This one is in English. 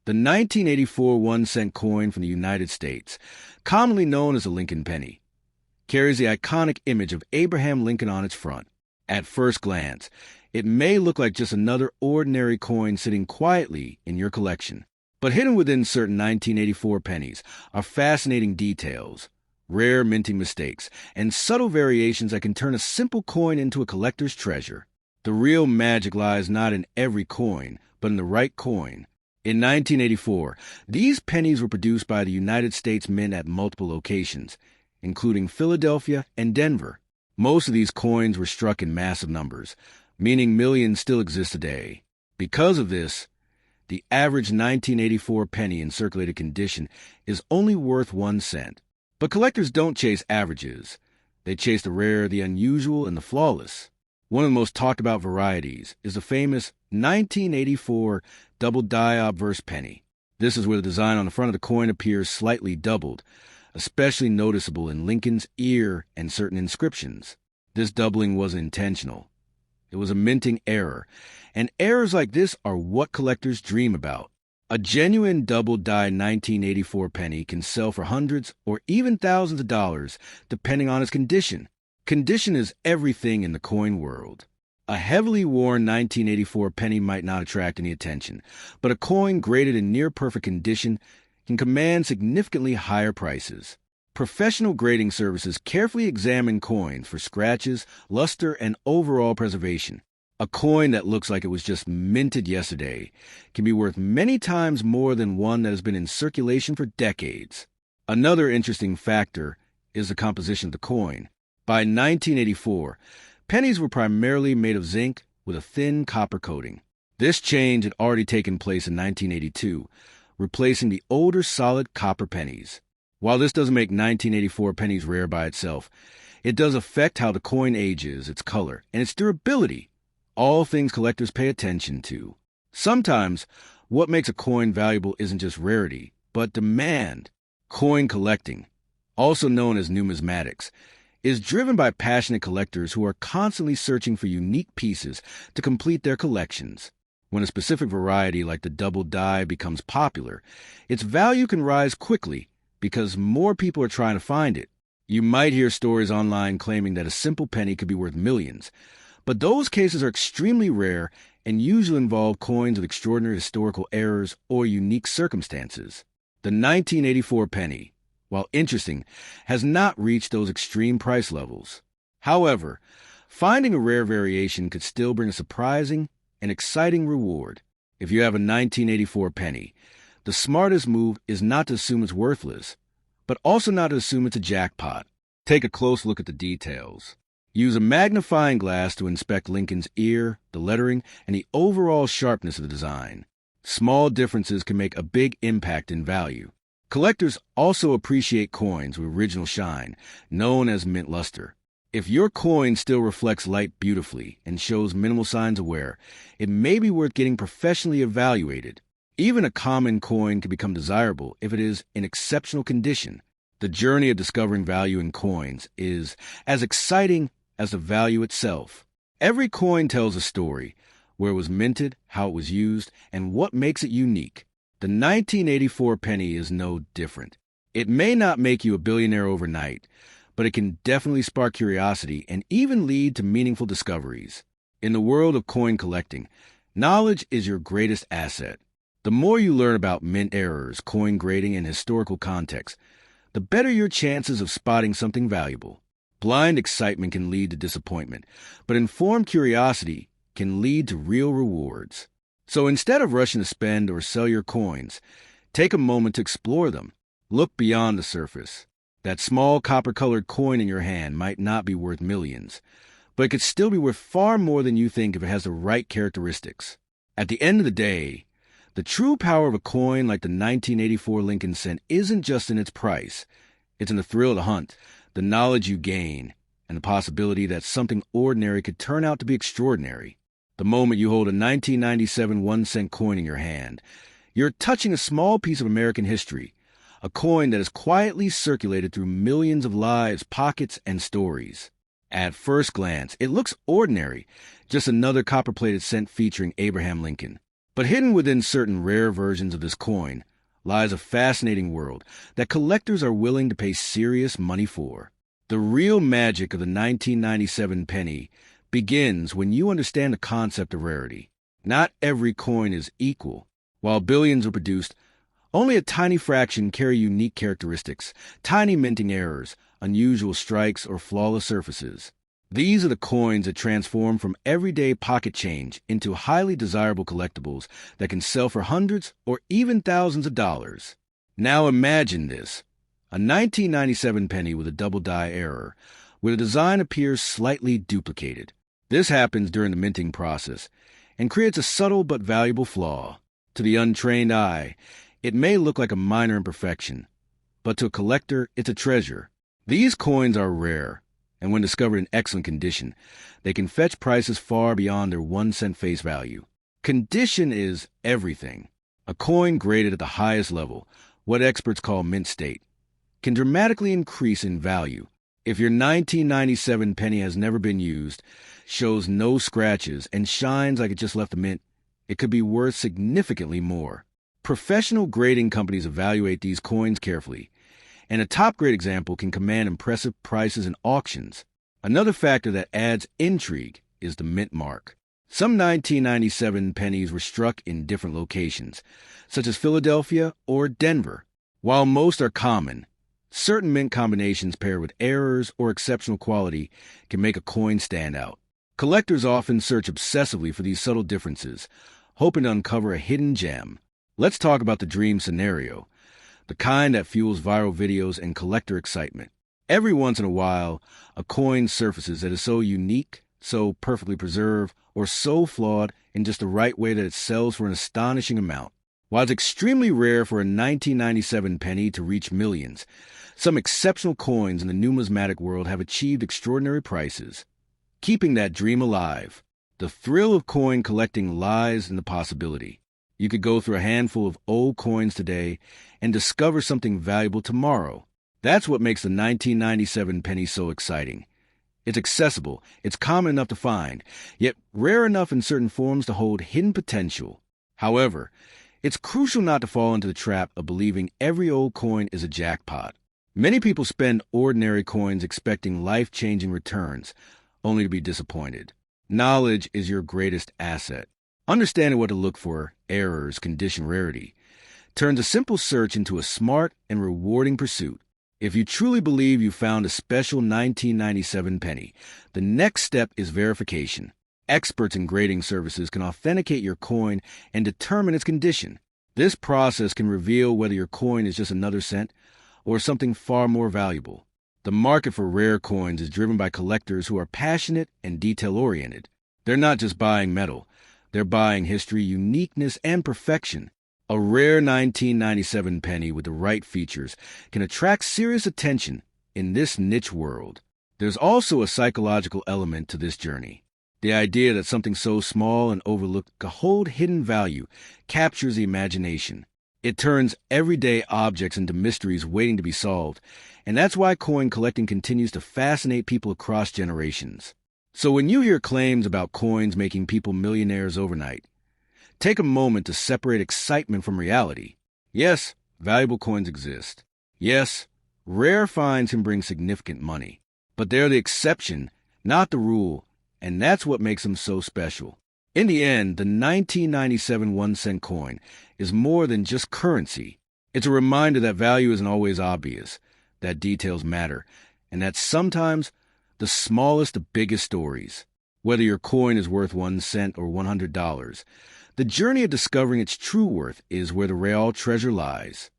The 1984 1-cent coin from the United States, commonly known as the Lincoln penny, carries the iconic image of Abraham Lincoln on its front. At first glance, it may look like just another ordinary coin sitting quietly in your collection. But hidden within certain 1984 pennies are fascinating details, rare minting mistakes, and subtle variations that can turn a simple coin into a collector's treasure. The real magic lies not in every coin, but in the right coin. In 1984, these pennies were produced by the United States Mint at multiple locations, including Philadelphia and Denver. Most of these coins were struck in massive numbers, meaning millions still exist today. Because of this, the average 1984 penny in circulated condition is only worth 1 cent. But collectors don't chase averages. They chase the rare, the unusual, and the flawless. One of the most talked about varieties is the famous 1984 double die obverse penny. This is where the design on the front of the coin appears slightly doubled, especially noticeable in Lincoln's ear and certain inscriptions. This doubling was intentional. It was a minting error, and errors like this are what collectors dream about. A genuine double-die 1984 penny can sell for hundreds or even thousands of dollars, depending on its condition. Condition is everything in the coin world. A heavily worn 1984 penny might not attract any attention, but a coin graded in near-perfect condition can command significantly higher prices. Professional grading services carefully examine coins for scratches, luster, and overall preservation. A coin that looks like it was just minted yesterday can be worth many times more than one that has been in circulation for decades. Another interesting factor is the composition of the coin. By 1984, pennies were primarily made of zinc with a thin copper coating. This change had already taken place in 1982, replacing the older solid copper pennies. While this doesn't make 1984 pennies rare by itself, it does affect how the coin ages, its color, and its durability, all things collectors pay attention to. Sometimes, what makes a coin valuable isn't just rarity, but demand. Coin collecting, also known as numismatics, is driven by passionate collectors who are constantly searching for unique pieces to complete their collections. When a specific variety like the double die becomes popular, its value can rise quickly because more people are trying to find it. You might hear stories online claiming that a simple penny could be worth millions, but those cases are extremely rare and usually involve coins with extraordinary historical errors or unique circumstances. The 1984 penny, while interesting, has not reached those extreme price levels. However, finding a rare variation could still bring a surprising and exciting reward. If you have a 1984 penny, the smartest move is not to assume it's worthless, but also not to assume it's a jackpot. Take a close look at the details. Use a magnifying glass to inspect Lincoln's ear, the lettering, and the overall sharpness of the design. Small differences can make a big impact in value. Collectors also appreciate coins with original shine, known as mint luster. If your coin still reflects light beautifully and shows minimal signs of wear, it may be worth getting professionally evaluated. Even a common coin can become desirable if it is in exceptional condition. The journey of discovering value in coins is as exciting as the value itself. Every coin tells a story, where it was minted, how it was used, and what makes it unique. The 1984 penny is no different. It may not make you a billionaire overnight, but it can definitely spark curiosity and even lead to meaningful discoveries. In the world of coin collecting, knowledge is your greatest asset. The more you learn about mint errors, coin grading, and historical context, the better your chances of spotting something valuable. Blind excitement can lead to disappointment, but informed curiosity can lead to real rewards. So instead of rushing to spend or sell your coins, take a moment to explore them. Look beyond the surface. That small copper-colored coin in your hand might not be worth millions, but it could still be worth far more than you think if it has the right characteristics. At the end of the day, the true power of a coin like the 1984 Lincoln cent isn't just in its price. It's in the thrill of the hunt, the knowledge you gain, and the possibility that something ordinary could turn out to be extraordinary. The moment you hold a 1997 1-cent coin in your hand, you're touching a small piece of American history, a coin that has quietly circulated through millions of lives, pockets, and stories. At first glance, it looks ordinary, just another copper-plated cent featuring Abraham Lincoln. But hidden within certain rare versions of this coin lies a fascinating world that collectors are willing to pay serious money for. The real magic of the 1997 penny begins when you understand the concept of rarity. Not every coin is equal. While billions are produced, only a tiny fraction carry unique characteristics, tiny minting errors, unusual strikes, or flawless surfaces. These are the coins that transform from everyday pocket change into highly desirable collectibles that can sell for hundreds or even thousands of dollars. Now imagine this: a 1997 penny with a double die error, where the design appears slightly duplicated. This happens during the minting process and creates a subtle but valuable flaw. To the untrained eye, it may look like a minor imperfection, but to a collector, it's a treasure. These coins are rare, and when discovered in excellent condition, they can fetch prices far beyond their 1-cent face value. Condition is everything. A coin graded at the highest level, what experts call mint state, can dramatically increase in value. If your 1997 penny has never been used, shows no scratches, and shines like it just left the mint, it could be worth significantly more. Professional grading companies evaluate these coins carefully, and a top-grade example can command impressive prices in auctions. Another factor that adds intrigue is the mint mark. Some 1997 pennies were struck in different locations, such as Philadelphia or Denver. While most are common, certain mint combinations paired with errors or exceptional quality can make a coin stand out. Collectors often search obsessively for these subtle differences, hoping to uncover a hidden gem. Let's talk about the dream scenario, the kind that fuels viral videos and collector excitement. Every once in a while, a coin surfaces that is so unique, so perfectly preserved, or so flawed in just the right way that it sells for an astonishing amount. While it's extremely rare for a 1997 penny to reach millions, some exceptional coins in the numismatic world have achieved extraordinary prices, keeping that dream alive. The thrill of coin collecting lies in the possibility. You could go through a handful of old coins today and discover something valuable tomorrow. That's what makes the 1997 penny so exciting. It's accessible, it's common enough to find, yet rare enough in certain forms to hold hidden potential. However, it's crucial not to fall into the trap of believing every old coin is a jackpot. Many people spend ordinary coins expecting life-changing returns, only to be disappointed. Knowledge is your greatest asset. Understanding what to look for, errors, condition, rarity, turns a simple search into a smart and rewarding pursuit. If you truly believe you found a special 1997 penny, the next step is verification. Experts in grading services can authenticate your coin and determine its condition. This process can reveal whether your coin is just another cent or something far more valuable. The market for rare coins is driven by collectors who are passionate and detail-oriented. They're not just buying metal. They're buying history, uniqueness, and perfection. A rare 1997 penny with the right features can attract serious attention in this niche world. There's also a psychological element to this journey. The idea that something so small and overlooked could hold hidden value captures the imagination. It turns everyday objects into mysteries waiting to be solved, and that's why coin collecting continues to fascinate people across generations. So when you hear claims about coins making people millionaires overnight, take a moment to separate excitement from reality. Yes, valuable coins exist. Yes, rare finds can bring significant money. But they're the exception, not the rule, and that's what makes them so special. In the end, the 1997 1-cent coin is more than just currency. It's a reminder that value isn't always obvious, that details matter, and that sometimes the smallest the biggest stories. Whether your coin is worth 1 cent or $100, the journey of discovering its true worth is where the real treasure lies.